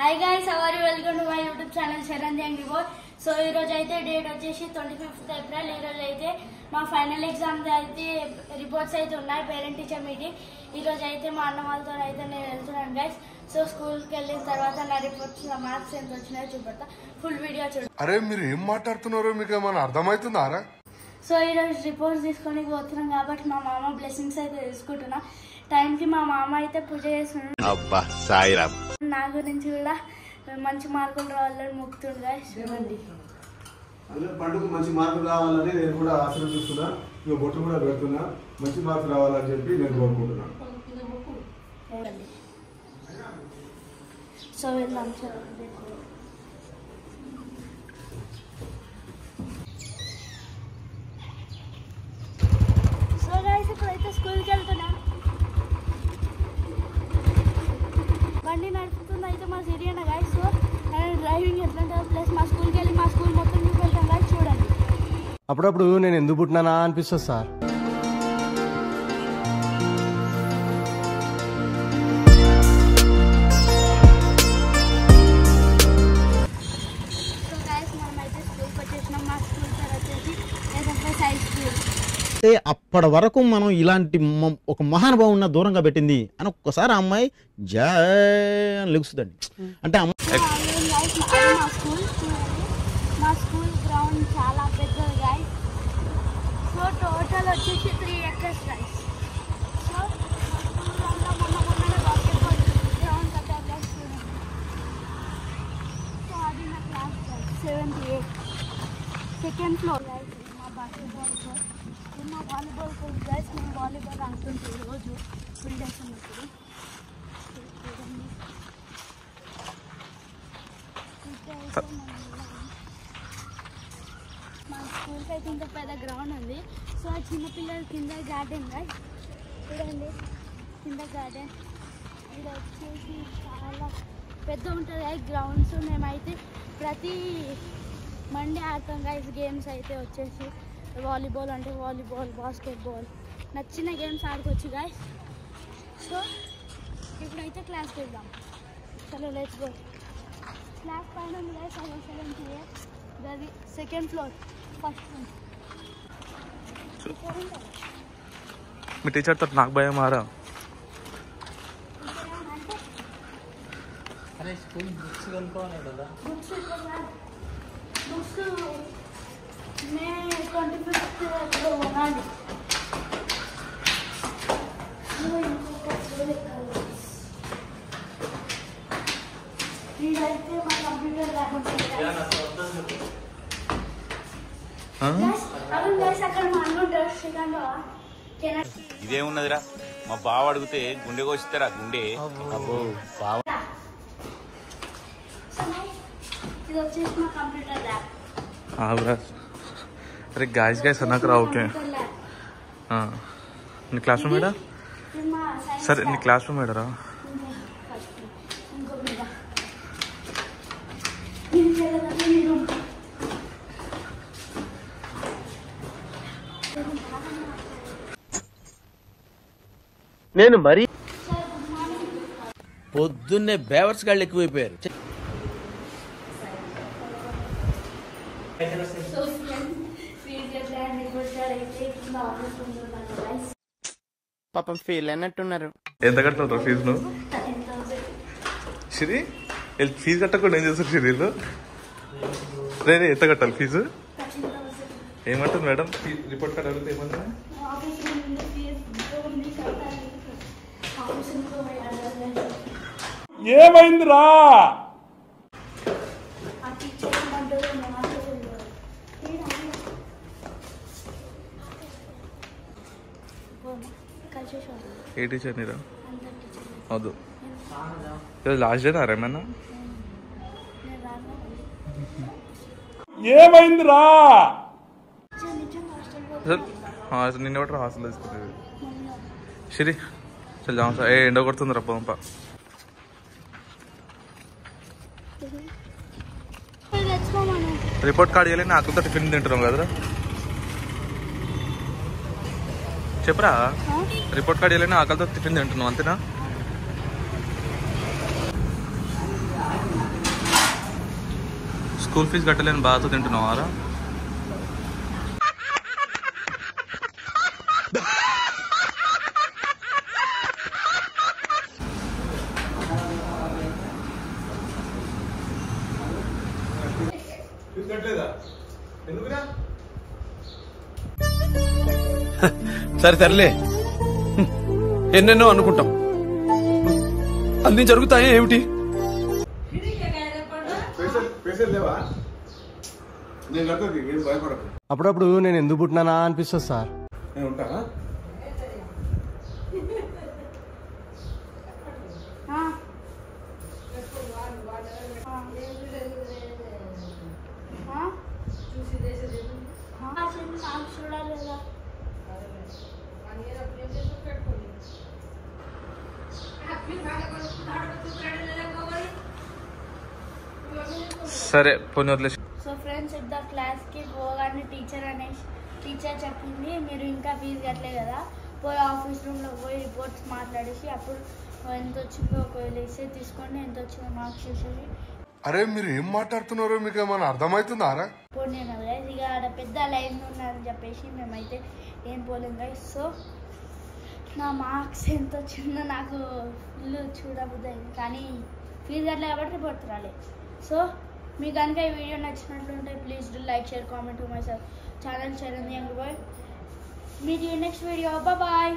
Hi guys, how are you? Welcome to my YouTube channel Sharanti and Vibor. So ee roju aithe date vachesi 25th April. Ee roju aithe ma final exam aithe reports aithe unnai parent teacher meeting. Ee roju aithe ma anna valto aithe nenu veltunnan guys. So school ki ellin tarvata na reports la marks ent vachinayo chupata. Full video chudu. Are meer em maatladutunnaro meeku emana ardhamaitundara? So ee roju reports తీసుకొని పోతున్నాం కాబట్టి మా మామ blessings అయితే తీసుకుంటున్నా. Time కి మా మామ అయితే పూజ చేస్తున్నాడు. అబ్బా సాయిరామ్. నా గురించి కూడా మంచి మార్కులు రావాలని మొక్కుతుండు గైస్. చూడండి అదే పండుగ మంచి మార్కులు రావాలని నేను కూడా ఆశీర్వదిస్తున్నా. ఇక బొట్టు కూడా పెడుతున్నా. మంచి మార్కులు రావాలని చెప్పి నేను కోరుకుంటున్నా. సో వెళ్దాం సార్. సో గైస్ ఇప్పుడైతే స్కూల్కి వెళ్తున్నా. బండి నడుపుతుంది అయితే మా సిరియన గైస్. సో డ్రైవింగ్ ఎట్లా ప్లస్ మా స్కూల్కి వెళ్ళి మా స్కూల్ మొత్తం చూపెళ్తాం గైస్. చూడండి అప్పుడప్పుడు నేను ఎందుకు పుట్టినానా అనిపిస్తుంది సార్. సో గైస్ మనమైతే స్కూల్కి వచ్చేసినాం. మా స్కూల్ పేరు వచ్చేసి ఎస్ఎఫ్ఎస్ హై స్కూల్. అప్పటి వరకు మనం ఇలాంటి ఒక మహానుభావున్న దూరంగా పెట్టింది అని ఒక్కసారి ఆ అమ్మాయి జై అని లెగుస్తుందండి. అంటే మా స్కూల్ గ్రౌండ్ చాలా పెద్దది గైస్. సో టోటల్ వచ్చేసి 3 acres గైస్. సో మొన్ననే బాస్కెట్బాల్ గ్రౌండ్ కట్టారు గైస్. సో అది నా class guys 7th A second floor guys. మా బాస్కెట్బాల్ కోర్ట్, మా వాలీబాల్ కోర్ట్ గైస్. మేము వాలీబాల్ ఆడుతుంటాం రోజు ఫుల్ డేస్ ఉన్నప్పుడు. మా స్కూల్కి అయితే ఇంకా పెద్ద గ్రౌండ్ ఉంది. సో ఆ చిన్నపిల్లలు కింద గార్డెన్ గైస్. చూడండి కింద గార్డెన్. ఇది వచ్చేసి చాలా పెద్ద ఉంటుంది గైస్ గ్రౌండ్స్. మేమైతే ప్రతి మండే ఆడతాం గైస్. గేమ్స్ అయితే వచ్చేసి వాలీబాల్ అంటే వాలీబాల్, బాస్కెట్బాల్, నచ్చిన గేమ్స్ ఆడుకోవచ్చు గైస్. సో ఇప్పుడైతే క్లాస్కి వెళ్దాం. చలో లెట్స్ గో. క్లాస్ పైన ఉంది గైస్. 7th A అది సెకండ్ ఫ్లోర్ ఫస్ట్ ఫ్లోర్. మీ టీచర్ తో నాకు భయం మారా. అరే స్కూల్ బుక్స్ కొనుక్కోవాలి కదా. బుక్స్ మే 25th లో కొనాలి. ఇదైతే మా కంప్యూటర్ ల్యాబ్ ఉంటుంది. ఇదేమున్నదిరా మా బావ అడిగితే గుండె కోసిస్తారా గుండె. అరే గాయస్ గాయస్ అన్నాక రా. ఓకే నీ క్లాస్ రూమ్ ఏడా? సరే నీ క్లాస్ రూమ్ ఏడరా? నేను మరీ పొద్దున్నే బేవర్స్ గాళ్ళు ఎక్కువైపోయారు. పాపం ఫీల్ అయినట్టున్నారు. ఎంత కట్టావు ఫీజు నువ్వు? శ్రీ ఫీజు కట్టకుండా ఏం చేస్తారు శ్రీలు? రే ఎంత కట్టాలి ఫీజు? ఏమంటుంది మేడం? రిపోర్ట్ కార్డ్ అడిగితే ఏమన్నా? ఏమైందిరా? ఏ టీచర్ నీరా? వద్దు లాస్ట్ డే నారా ఏమన్నా? ఏమైందిరా? నిన్న ఒకటి హాస్టల్ తీసుకుంటుంది. శ్రీ చల్ జామ సార్. ఏ ఎండ కొడుతుంది రా పంప. రిపోర్ట్ కార్డ్ ఇవ్వలేదు. నాకు టిఫిన్ తింటున్నాం కదరా. చెప్పరా రిపోర్ట్ కార్డ్ ఇవ్వలేని ఆకలితో టిఫిన్ తింటున్నావు అంతేనా? స్కూల్ ఫీజు కట్టలేని బాధతో తింటున్నావారా? సరే తరలే, ఎన్నెన్నో అనుకుంటాం, అన్ని జరుగుతాయి ఏమిటి? లేవా? నేను కడుతుంది, ఏం భయపడకు. అప్పుడప్పుడు నేను ఎందుకు పుట్టినానా అనిపిస్తుంది సార్. నేను ఉంటానా? సరే పోనీ వదిలేసి. సో ఫ్రెండ్స్ ఇద్దరు క్లాస్కి పోగానే టీచర్ చెప్పింది మీరు ఇంకా ఫీజు కట్టలే కదా, పోయి ఆఫీస్ రూమ్లో పోయి రిపోర్ట్స్ మాట్లాడేసి అప్పుడు ఎంత వచ్చిందో ఒకవేళ ఇస్తే తీసుకోండి, ఎంత వచ్చిందో మార్క్స్ చేసేసి. అరే మీరు ఏం మాట్లాడుతున్నారో మీకు ఏమైనా అర్థమవుతుందారా? పోనీ గైస్, ఇక ఆడ పెద్ద లైన్ ఉన్నారని చెప్పేసి మేమైతే ఏం పోలేం గైస్. సో నా మార్క్స్ ఎంత వచ్చిందో నాకు ఫుల్ చూడబుద్ది అయింది, కానీ ఫీజు కట్టలే కాబట్టి రిపోర్ట్ రాలేదు. సో మీకు కనుక ఈ వీడియో నచ్చినట్లుంటే please do like, share, comment to my channel Charan young boy. Meet you next video. Bye.